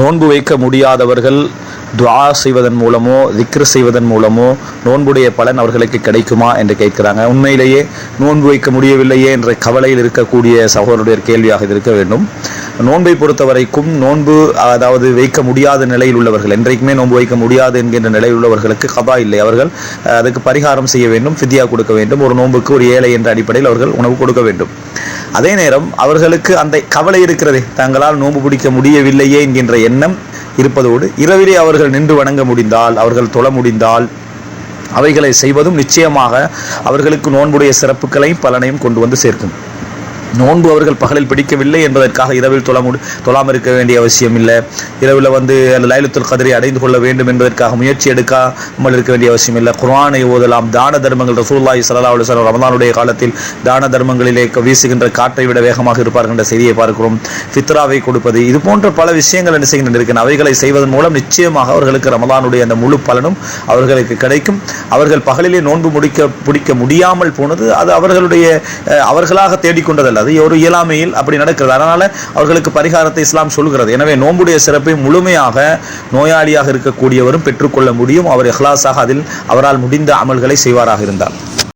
நோன்பு வைக்க முடியாதவர்கள் துஆ செய்வதன் மூலமோ திக்ர் செய்வதன் மூலமோ நோன்புடைய பலன் அவர்களுக்கு கிடைக்குமா என்று கேட்கிறாங்க. உண்மையிலேயே நோன்பு வைக்க முடியவில்லையே என்ற கவலையில் இருக்கக்கூடிய சகோதரருடைய கேள்வியாக இது இருக்க வேண்டும். நோன்பை பொறுத்த வரைக்கும் நோன்பு அதாவது வைக்க முடியாத நிலையில் உள்ளவர்கள், என்றைக்குமே நோன்பு வைக்க முடியாது என்கின்ற நிலையில் உள்ளவர்களுக்கு கபா இல்லை. அவர்கள் அதுக்கு பரிகாரம் செய்ய வேண்டும், ஃபித்யா கொடுக்க வேண்டும். ஒரு நோன்புக்கு ஒரு ஏழை என்ற அடிப்படையில் அவர்கள் உணவு கொடுக்க வேண்டும். அதே நேரம் அவர்களுக்கு அந்த கவலை இருக்கிறதே, தங்களால் நோன்பு பிடிக்க முடியவில்லையே என்கின்ற எண்ணம் இருப்பதோடு இரவிலே அவர்கள் நின்று வணங்க முடிந்தால், அவர்கள் தொழ முடிந்தால் அவைகளை செய்வதும் நிச்சயமாக அவர்களுக்கு நோன்புடைய சிறப்புகளையும் பலனையும் கொண்டு வந்து சேர்க்கும். நோன்பு அவர்கள் பகலில் பிடிக்கவில்லை என்பதற்காக இரவில் தொழாமல் இருக்க வேண்டிய அவசியம் இல்லை. இரவில் லைலத்துல் கத்ரை அடைந்து கொள்ள வேண்டும் என்பதற்காக முயற்சி எடுக்காமல் இருக்க வேண்டிய அவசியம் இல்லை. குர்ஆனை ஓதலாம். தான தர்மங்கள் ரசூலுல்லாஹி ஸல்லல்லாஹு அலைஹி வஸல்லம் ரமலானுடைய காலத்தில் தான தர்மங்களிலே வீசுகின்ற காற்றை விட வேகமாக இருப்பார்கள் என்ற செய்தியை பார்க்கிறோம். ஃபித்ராவை கொடுப்பது, இது போன்ற பல விஷயங்கள் என்ன செய்கின்றன. அவைகளை செய்வதன் மூலம் நிச்சயமாக அவர்களுக்கு ரமலானுடைய அந்த முழு பலனும் அவர்களுக்கு கிடைக்கும். அவர்கள் பகலிலே நோன்பு பிடிக்க முடியாமல் போனது அது அவர்களாக தேடிக்கொண்டதல்ல, அது ஒரு இயலாமையில் அப்படி நடக்கிறது. அதனால அவர்களுக்கு பரிகாரத்தை இஸ்லாம் சொல்கிறது. எனவே நோன்புடைய சிறப்பை முழுமையாக நோயாளியாக இருக்கக்கூடியவரும் பெற்றுக்கொள்ள முடியும். அவர் இஹ்லாஸாக அதில் அவரால் முடிந்த அமல்களை செய்வாராக இருந்தார்.